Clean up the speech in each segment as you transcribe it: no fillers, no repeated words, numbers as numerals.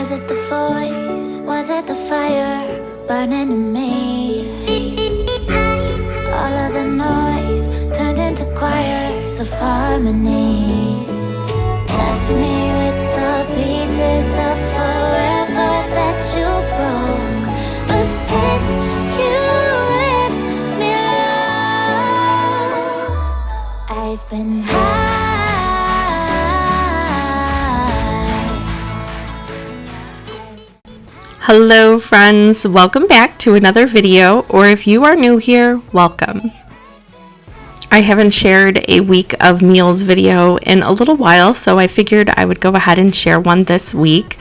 Was it the voice? Was it the fire burning in me? All of the noise turned into choirs of harmony. Left me with the pieces of forever that you broke. But since you left me alone, I've been high. Hello friends, welcome back to another video, or if you are new here, welcome. I haven't shared a week of meals video in a little while, so I figured I would go ahead and share one this week.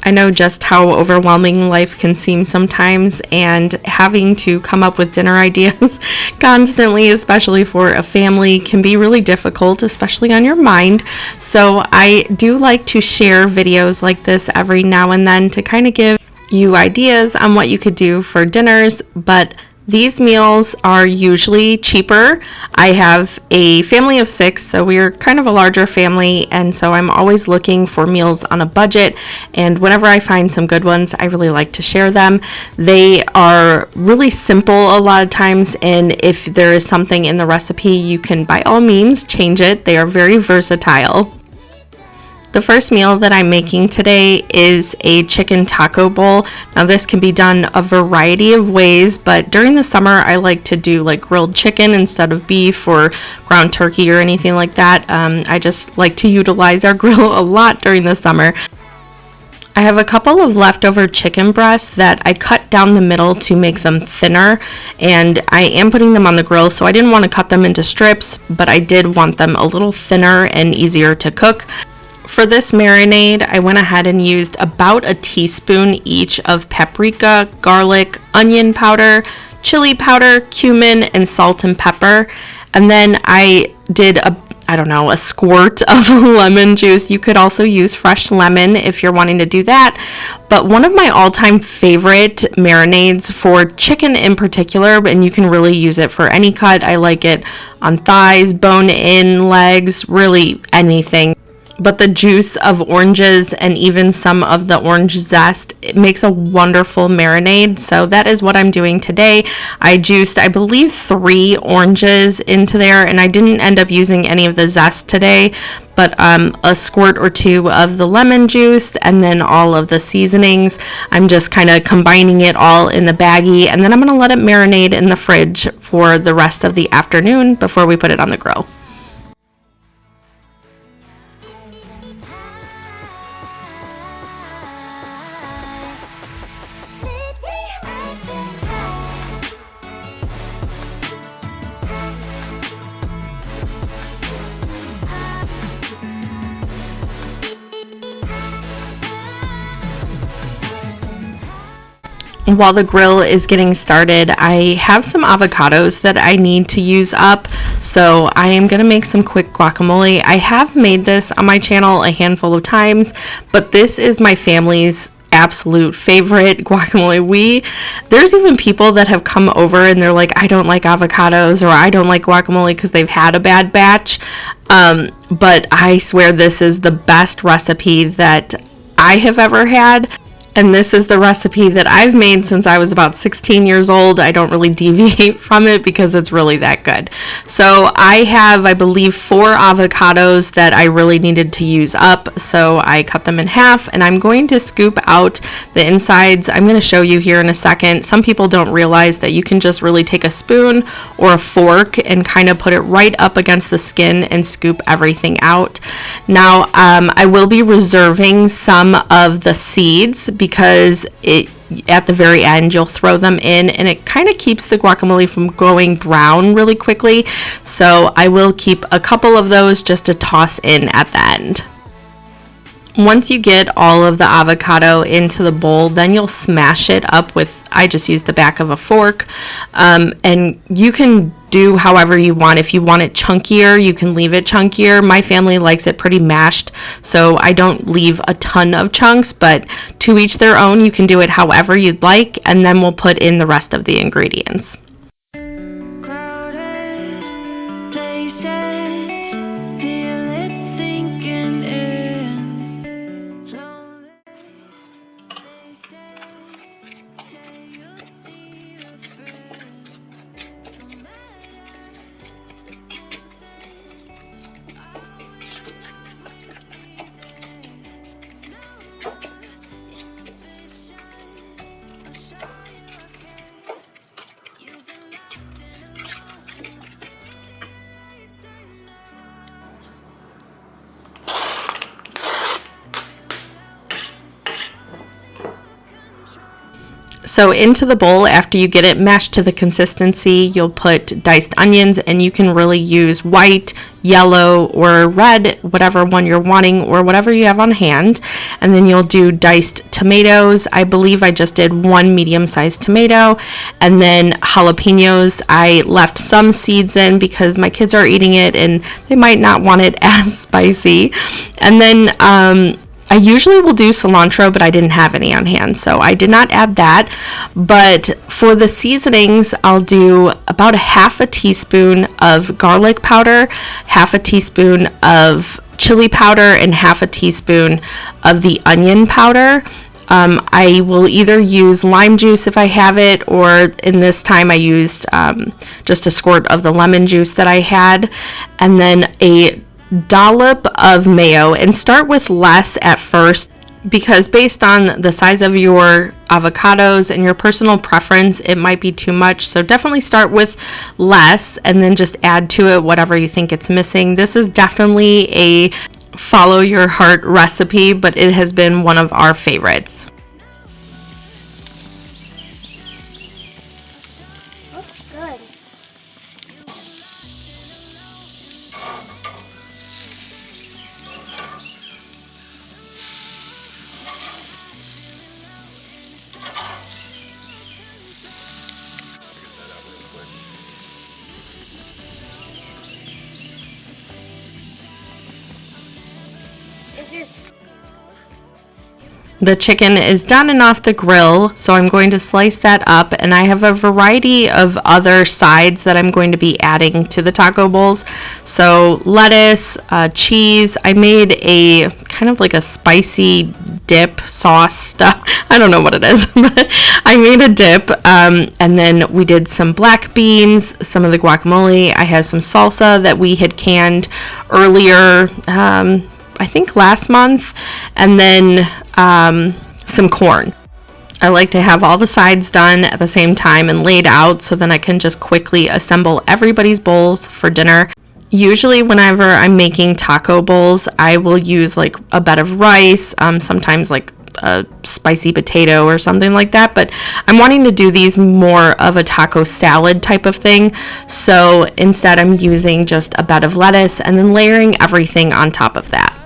I know just how overwhelming life can seem sometimes, and having to come up with dinner ideas constantly, especially for a family, can be really difficult, especially on your mind. So I do like to share videos like this every now and then to kind of give you ideas on what you could do for dinners, but these meals are usually cheaper. I have a family of 6, so we're kind of a larger family, and so I'm always looking for meals on a budget, and whenever I find some good ones, I really like to share them. They are really simple a lot of times, and if there is something in the recipe, you can by all means change it. They are very versatile. The first meal that I'm making today is a chicken taco bowl. Now this can be done a variety of ways, but during the summer I like to do like grilled chicken instead of beef or ground turkey or anything like that. I just like to utilize our grill a lot during the summer. I have a couple of leftover chicken breasts that I cut down the middle to make them thinner, and I am putting them on the grill, so I didn't want to cut them into strips, but I did want them a little thinner and easier to cook. For this marinade, I went ahead and used about a teaspoon each of paprika, garlic, onion powder, chili powder, cumin, and salt and pepper. And then I did a squirt of lemon juice. You could also use fresh lemon if you're wanting to do that. But one of my all-time favorite marinades for chicken in particular, and you can really use it for any cut. I like it on thighs, bone-in, legs, really anything. But the juice of oranges and even some of the orange zest, it makes a wonderful marinade. So that is what I'm doing today. I juiced, I believe, 3 oranges into there, and I didn't end up using any of the zest today, but a squirt or 2 of the lemon juice, and then all of the seasonings. I'm just kind of combining it all in the baggie, and then I'm going to let it marinate in the fridge for the rest of the afternoon before we put it on the grill. While the grill is getting started, I have some avocados that I need to use up, so I am going to make some quick guacamole. I have made this on my channel a handful of times, but this is my family's absolute favorite guacamole. There's even people that have come over and they're like, I don't like avocados, or I don't like guacamole because they've had a bad batch, but I swear this is the best recipe that I have ever had. And this is the recipe that I've made since I was about 16 years old. I don't really deviate from it because it's really that good. So I have, I believe, 4 avocados that I really needed to use up. So I cut them in half, and I'm going to scoop out the insides. I'm going to show you here in a second. Some people don't realize that you can just really take a spoon or a fork and kind of put it right up against the skin and scoop everything out. Now, I will be reserving some of the seeds, because at the very end you'll throw them in, and it kind of keeps the guacamole from going brown really quickly. So I will keep a couple of those just to toss in at the end. Once you get all of the avocado into the bowl, then you'll smash it up with, I just use the back of a fork, and you can do however you want. If you want it chunkier, you can leave it chunkier. My family likes it pretty mashed, so I don't leave a ton of chunks, but to each their own. You can do it however you'd like, and then we'll put in the rest of the ingredients. Crowded places, feel it sinking in. So into the bowl, after you get it mashed to the consistency, you'll put diced onions, and you can really use white, yellow, or red, whatever one you're wanting or whatever you have on hand. And then you'll do diced tomatoes. I believe I just did one medium-sized tomato, and then jalapenos. I left some seeds in because my kids are eating it and they might not want it as spicy. And then I usually will do cilantro, but I didn't have any on hand, so I did not add that. But for the seasonings, I'll do about a half a teaspoon of garlic powder, half a teaspoon of chili powder, and half a teaspoon of the onion powder. I will either use lime juice if I have it, or in this time I used just a squirt of the lemon juice that I had, and then a dollop of mayo. And start with less at first, because based on the size of your avocados and your personal preference, it might be too much. So definitely start with less and then just add to it whatever you think it's missing. This is definitely a follow your heart recipe, but it has been one of our favorites. Looks good. The chicken is done and off the grill, so I'm going to slice that up, and I have a variety of other sides that I'm going to be adding to the taco bowls. So lettuce, cheese. I made a kind of like a spicy dip sauce stuff. I don't know what it is, but I made a dip, and then we did some black beans, some of the guacamole. I have some salsa that we had canned earlier, I think last month, and then some corn. I like to have all the sides done at the same time and laid out, so then I can just quickly assemble everybody's bowls for dinner. Usually whenever I'm making taco bowls, I will use like a bed of rice, sometimes like a spicy potato or something like that, but I'm wanting to do these more of a taco salad type of thing. So instead I'm using just a bed of lettuce and then layering everything on top of that.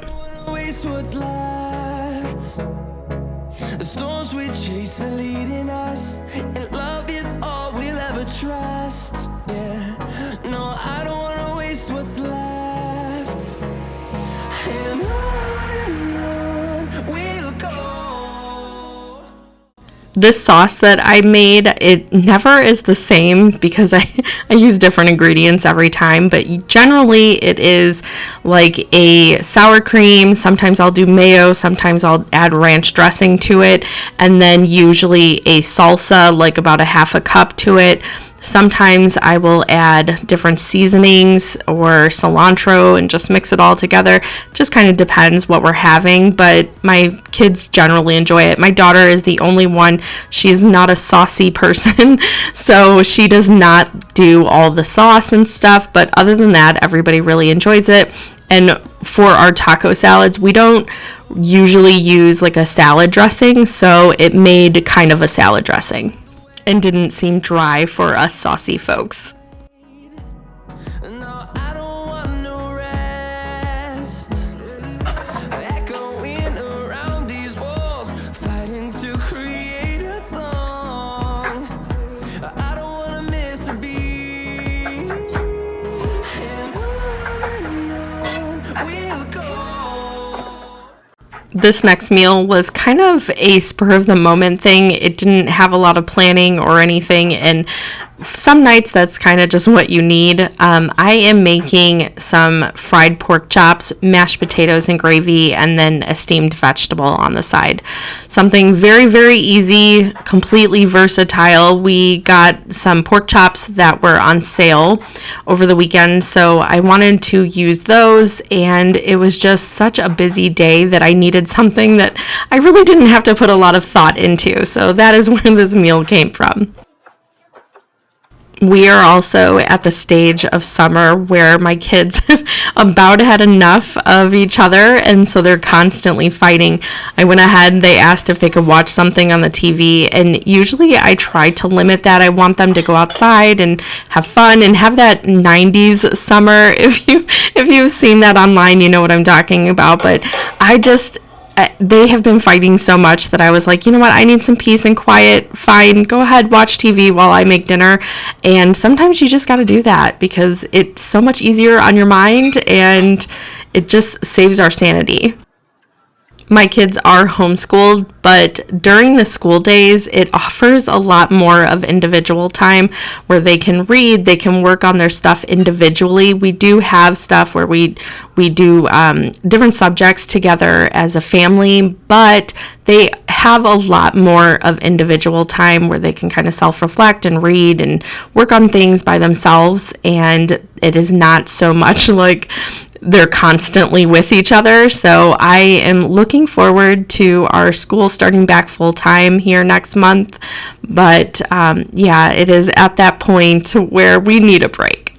This sauce that I made, it never is the same because I use different ingredients every time, but generally it is like a sour cream. Sometimes I'll do mayo, sometimes I'll add ranch dressing to it, and then usually a salsa, like about a half a cup to it. Sometimes I will add different seasonings or cilantro and just mix it all together. Just kind of depends what we're having, but my kids generally enjoy it. My daughter is the only one. She's not a saucy person, so she does not do all the sauce and stuff, but other than that, everybody really enjoys it. And for our taco salads, we don't usually use like a salad dressing, so it made kind of a salad dressing and didn't seem dry for us saucy folks. This next meal was kind of a spur of the moment thing. It didn't have a lot of planning or anything, and some nights that's kind of just what you need. I am making some fried pork chops, mashed potatoes and gravy, and then a steamed vegetable on the side. Something very, very easy, completely versatile. We got some pork chops that were on sale over the weekend, so I wanted to use those, and it was just such a busy day that I needed something that I really didn't have to put a lot of thought into. So that is where this meal came from. We are also at the stage of summer where my kids have about had enough of each other, and so they're constantly fighting. I went ahead, they asked if they could watch something on the TV, and usually I try to limit that. I want them to go outside and have fun and have that 90s summer. If you've seen that online, you know what I'm talking about, but they have been fighting so much that I was like, you know what, I need some peace and quiet. Fine, go ahead, watch TV while I make dinner. And sometimes you just got to do that because it's so much easier on your mind and it just saves our sanity. My kids are homeschooled, but during the school days, it offers a lot more of individual time where they can read, they can work on their stuff individually. We do have stuff where we do different subjects together as a family, but they have a lot more of individual time where they can kind of self-reflect and read and work on things by themselves, and it is not so much like they're constantly with each other. So I am looking forward to our school starting back full time here next month. But yeah, it is at that point where we need a break.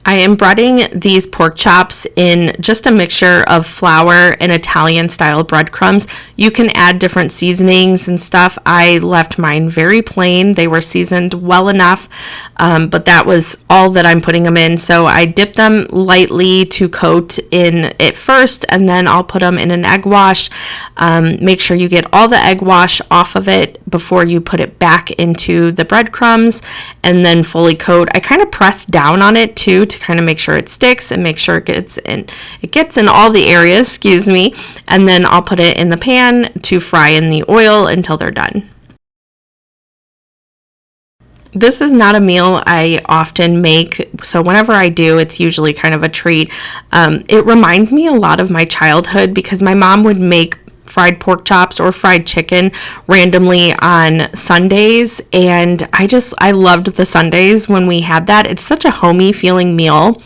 I am breading these pork chops in just a mixture of flour and Italian style breadcrumbs. You can add different seasonings and stuff. I left mine very plain. They were seasoned well enough, but that was all that I'm putting them in. So I dip them lightly to coat in it first, and then I'll put them in an egg wash. Make sure you get all the egg wash off of it before you put it back into the breadcrumbs, and then fully coat. I kind of press down on it too to kind of make sure it sticks and make sure it gets in all the areas, excuse me, and then I'll put it in the pan to fry in the oil until they're done. This is not a meal I often make, so whenever I do, it's usually kind of a treat. It reminds me a lot of my childhood because my mom would make fried pork chops or fried chicken randomly on Sundays, and I loved the Sundays when we had that. It's such a homey feeling meal,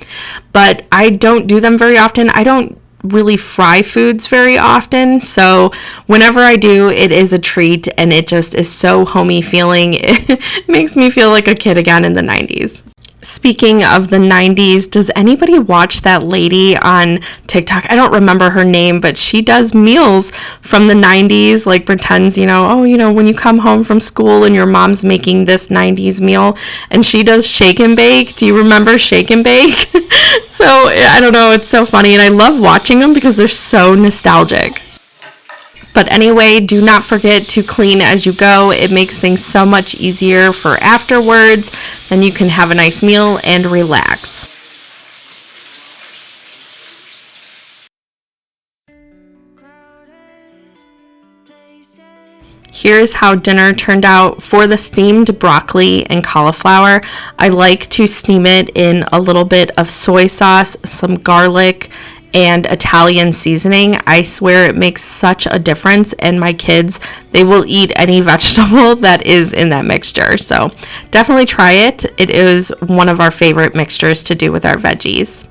but I don't do them very often. I don't really fry foods very often, so whenever I do, it is a treat, and it just is so homey feeling. It makes me feel like a kid again in the 90s. Speaking of the 90s, does anybody watch that lady on TikTok? I don't remember her name, but she does meals from the 90s, like pretends, when you come home from school and your mom's making this 90s meal, and she does shake and bake. Do you remember shake and bake? So, I don't know, it's so funny, and I love watching them because they're so nostalgic. But anyway, do not forget to clean as you go. It makes things so much easier for afterwards. Then you can have a nice meal and relax. Here's how dinner turned out for the steamed broccoli and cauliflower. I like to steam it in a little bit of soy sauce, some garlic, and Italian seasoning. I swear it makes such a difference, and my kids, they will eat any vegetable that is in that mixture. So definitely try it. It is one of our favorite mixtures to do with our veggies.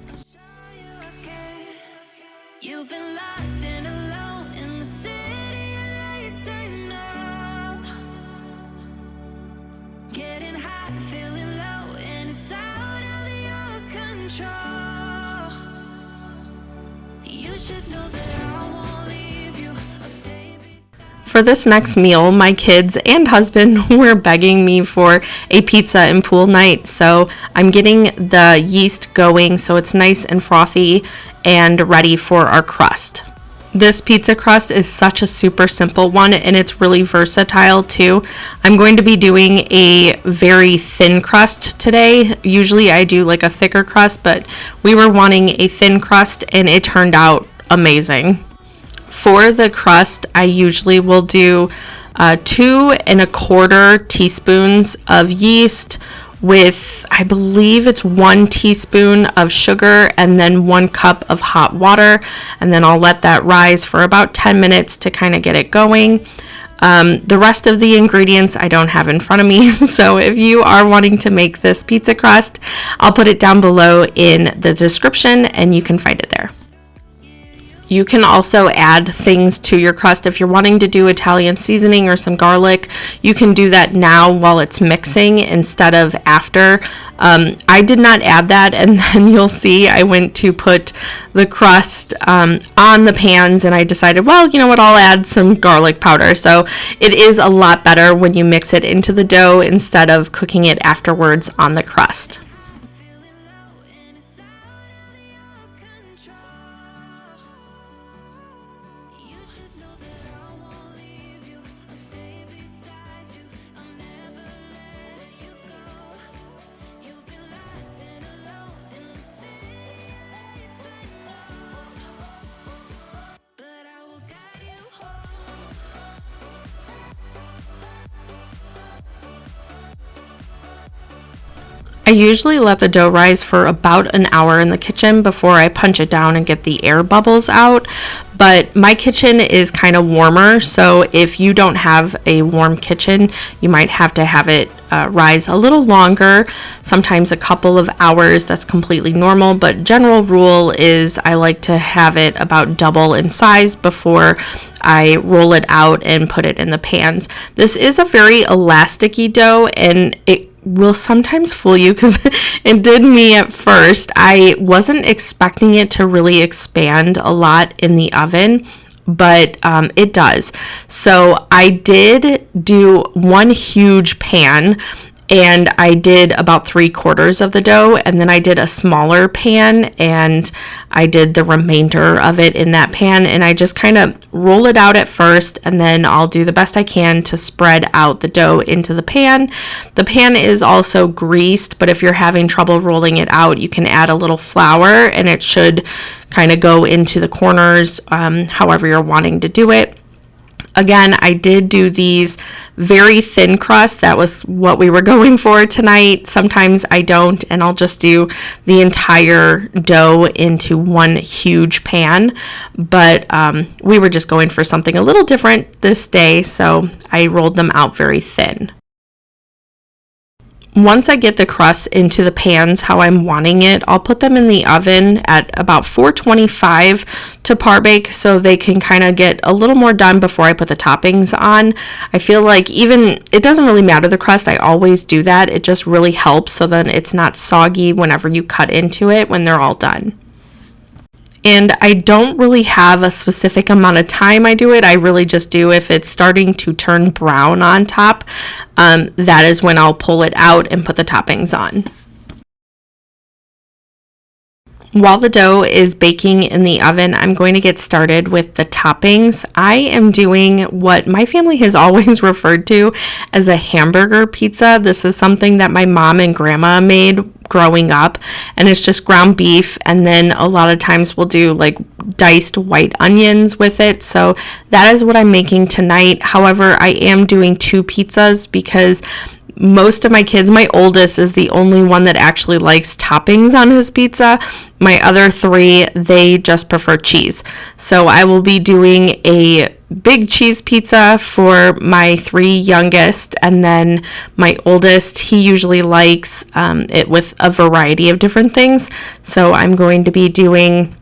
For this next meal, my kids and husband were begging me for a pizza and pool night, so I'm getting the yeast going so it's nice and frothy and ready for our crust. This pizza crust is such a super simple one, and it's really versatile too. I'm going to be doing a very thin crust today. Usually I do like a thicker crust, but we were wanting a thin crust, and it turned out amazing. For the crust, I usually will do 2 1/4 teaspoons of yeast with, I believe it's 1 teaspoon of sugar and then 1 cup of hot water, and then I'll let that rise for about 10 minutes to kind of get it going. The rest of the ingredients I don't have in front of me, so if you are wanting to make this pizza crust, I'll put it down below in the description and you can find it there. You can also add things to your crust. If you're wanting to do Italian seasoning or some garlic, you can do that now while it's mixing instead of after. I did not add that, and then you'll see I went to put the crust on the pans, and I decided, well, you know what, I'll add some garlic powder. So it is a lot better when you mix it into the dough instead of cooking it afterwards on the crust. I usually let the dough rise for about an hour in the kitchen before I punch it down and get the air bubbles out, but my kitchen is kind of warmer, so if you don't have a warm kitchen, you might have to have it rise a little longer, sometimes a couple of hours. That's completely normal, but general rule is I like to have it about double in size before I roll it out and put it in the pans. This is a very elasticy dough, and it will sometimes fool you because it did me at first. I wasn't expecting it to really expand a lot in the oven, but it does. So I did do one huge pan, and I did about 3/4 of the dough, and then I did a smaller pan and I did the remainder of it in that pan, and I just kind of roll it out at first, and then I'll do the best I can to spread out the dough into the pan. The pan is also greased, but if you're having trouble rolling it out, you can add a little flour and it should kind of go into the corners however you're wanting to do it. Again, I did do these very thin crust. That was what we were going for tonight. Sometimes I don't, and I'll just do the entire dough into one huge pan. But we were just going for something a little different this day, so I rolled them out very thin. Once I get the crust into the pans how I'm wanting it, I'll put them in the oven at about 425 to par bake so they can kind of get a little more done before I put the toppings on. I feel like even, it doesn't really matter the crust, I always do that. It just really helps so then it's not soggy whenever you cut into it when they're all done. And I don't really have a specific amount of time I do it. I really just do if it's starting to turn brown on top. That is when I'll pull it out and put the toppings on. While the dough is baking in the oven, I'm going to get started with the toppings. I am doing what my family has always referred to as a hamburger pizza. This is something that my mom and grandma made growing up, and it's just ground beef, and then a lot of times we'll do like diced white onions with it. So that is what I'm making tonight. However, I am doing 2 pizzas because most of my kids, my oldest is the only one that actually likes toppings on his pizza. My other 3, they just prefer cheese. So I will be doing a big cheese pizza for my 3 youngest, and then my oldest, he usually likes it with a variety of different things. So I'm going to be doing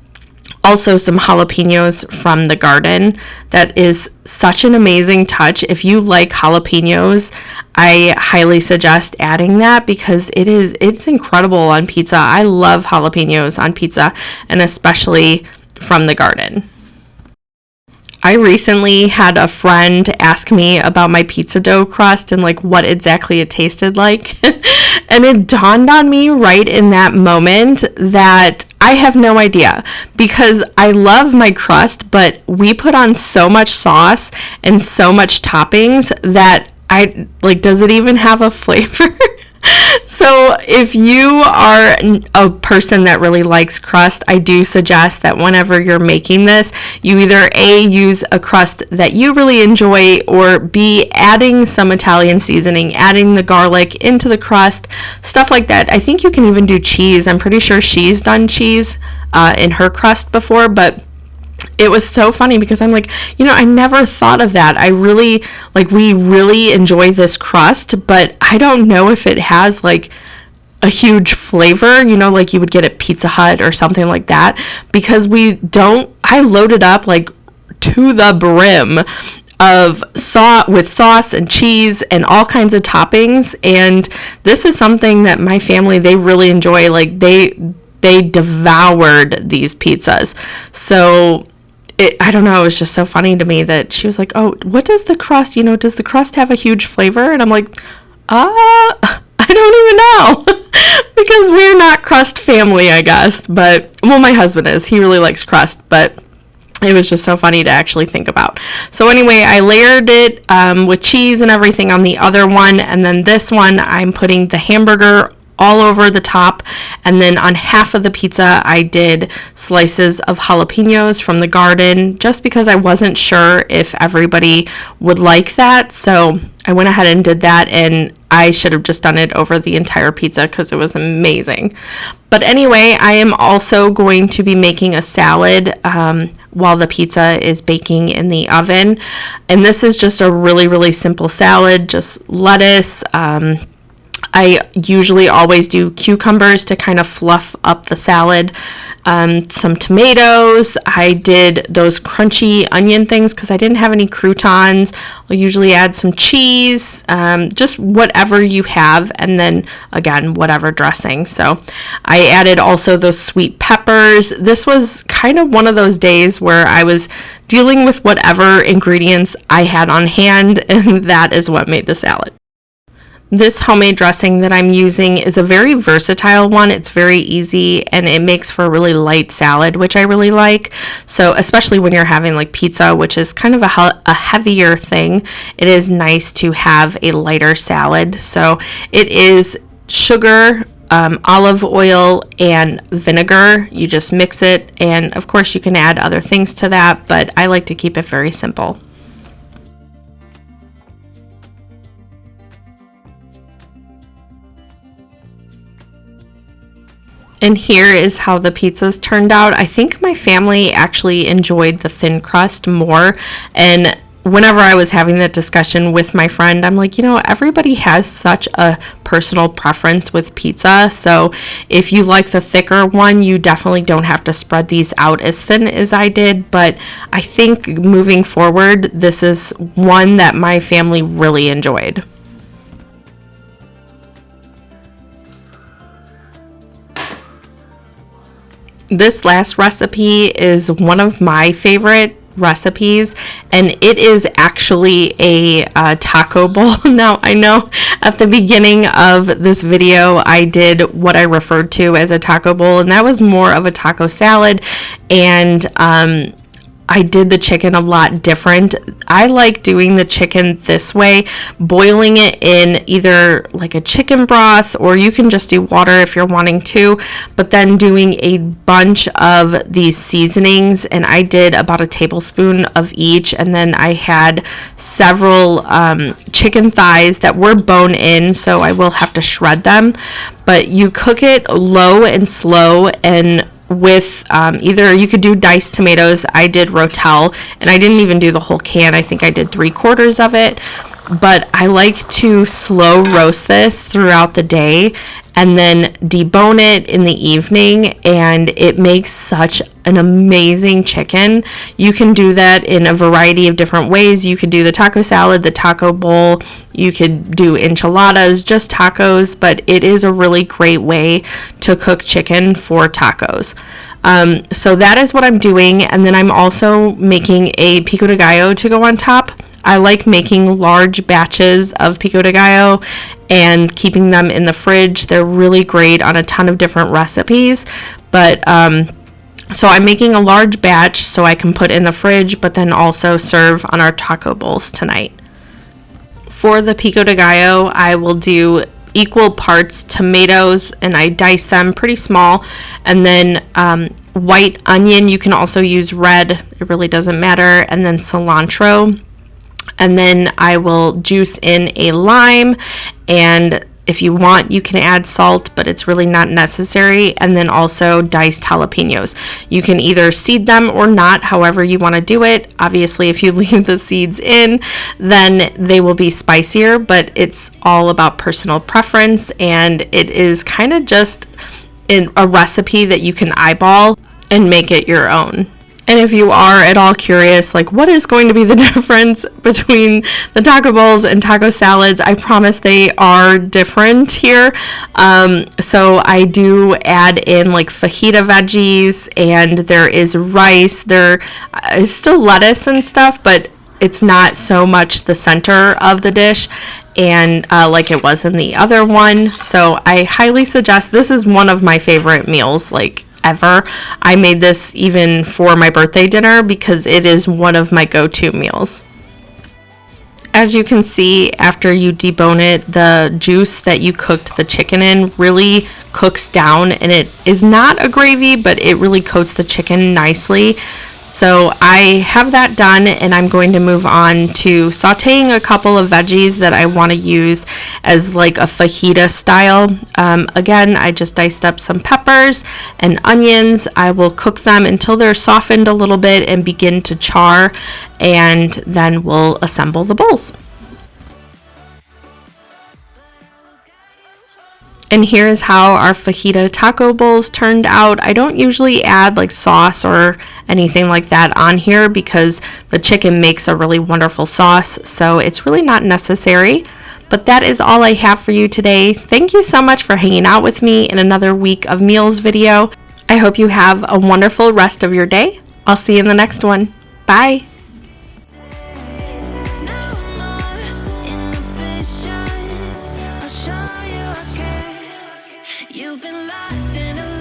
also some jalapenos from the garden. That is such an amazing touch. If you like jalapenos, I highly suggest adding that because it's incredible on pizza. I love jalapenos on pizza, and especially from the garden. I recently had a friend ask me about my pizza dough crust and like what exactly it tasted like. And it dawned on me right in that moment that I have no idea, because I love my crust, but we put on so much sauce and so much toppings that I like, does it even have a flavor? So if you are a person that really likes crust, I do suggest that whenever you're making this, you either A, use a crust that you really enjoy, or B, adding some Italian seasoning, adding the garlic into the crust, stuff like that. I think you can even do cheese. I'm pretty sure she's done cheese in her crust before, but it was so funny because I'm like, you know, I never thought of that. I really, like, we really enjoy this crust, but I don't know if it has, like, a huge flavor, you know, like you would get at Pizza Hut or something like that, because we don't, I loaded up like to the brim of sauce and cheese and all kinds of toppings. And this is something that my family, they really enjoy. Like they devoured these pizzas. So I don't know, it was just so funny to me that she was like, oh, what does the crust, does the crust have a huge flavor? And I'm like, I don't even know. Because we're not crust family, I guess. But, well, my husband is. He really likes crust, but it was just so funny to actually think about. So anyway, I layered it with cheese and everything on the other one. And then this one, I'm putting the hamburger all over the top, and then on half of the pizza I did slices of jalapenos from the garden, just because I wasn't sure if everybody would like that. So I went ahead and did that, and I should have just done it over the entire pizza because it was amazing. But anyway, I am also going to be making a salad while the pizza is baking in the oven, and this is just a really, really simple salad, just lettuce. I usually always do cucumbers to kind of fluff up the salad, some tomatoes. I did those crunchy onion things because I didn't have any croutons. I'll usually add some cheese, just whatever you have, and then again, whatever dressing. So I added also those sweet peppers. This was kind of one of those days where I was dealing with whatever ingredients I had on hand, and that is what made the salad. This homemade dressing that I'm using is a very versatile one. It's very easy, and it makes for a really light salad, which I really like. So especially when you're having like pizza, which is kind of a heavier thing, it is nice to have a lighter salad. So it is sugar, olive oil, and vinegar. You just mix it, and of course you can add other things to that, but I like to keep it very simple. And here is how the pizzas turned out. I think my family actually enjoyed the thin crust more. And whenever I was having that discussion with my friend, I'm like, everybody has such a personal preference with pizza. So if you like the thicker one, you definitely don't have to spread these out as thin as I did. But I think moving forward, this is one that my family really enjoyed. This last recipe is one of my favorite recipes, and it is actually a taco bowl. Now, I know at the beginning of this video I did what I referred to as a taco bowl, and that was more of a taco salad, and I did the chicken a lot different. I like doing the chicken this way, boiling it in either like a chicken broth, or you can just do water if you're wanting to, but then doing a bunch of these seasonings, and I did about a tablespoon of each, and then I had several chicken thighs that were bone in, so I will have to shred them, but you cook it low and slow, and with either you could do diced tomatoes. I did rotel, and I didn't even do the whole can. I think I did 3/4 of it, but I like to slow roast this throughout the day and then debone it in the evening, and it makes such an amazing chicken. You can do that in a variety of different ways. You could do the taco salad, the taco bowl, you could do enchiladas, just tacos, but it is a really great way to cook chicken for tacos. So that is what I'm doing, and then I'm also making a pico de gallo to go on top. I like making large batches of pico de gallo and keeping them in the fridge. They're really great on a ton of different recipes, but so I'm making a large batch so I can put in the fridge, but then also serve on our taco bowls tonight. For the pico de gallo, I will do equal parts tomatoes, and I dice them pretty small, and then white onion. You can also use red, it really doesn't matter, and then cilantro. And then I will juice in a lime, and if you want, you can add salt, but it's really not necessary. And then also diced jalapenos. You can either seed them or not, however you want to do it. Obviously, if you leave the seeds in, then they will be spicier, but it's all about personal preference, and it is kind of just a recipe that you can eyeball and make it your own. And if you are at all curious, like what is going to be the difference between the taco bowls and taco salads, I promise they are different here. So I do add in like fajita veggies, and there is rice. There is still lettuce and stuff, but it's not so much the center of the dish, and like it was in the other one. So I highly suggest, this is one of my favorite meals, like ever. I made this even for my birthday dinner because it is one of my go-to meals. As you can see, after you debone it, the juice that you cooked the chicken in really cooks down, and it is not a gravy, but it really coats the chicken nicely. So I have that done, and I'm going to move on to sauteing a couple of veggies that I want to use as like a fajita style. Again, I just diced up some peppers and onions. I will cook them until they're softened a little bit and begin to char, and then we'll assemble the bowls. And here's how our fajita taco bowls turned out. I don't usually add like sauce or anything like that on here because the chicken makes a really wonderful sauce, so it's really not necessary. But that is all I have for you today. Thank you so much for hanging out with me in another week of meals video. I hope you have a wonderful rest of your day. I'll see you in the next one. Bye. You've been lost in a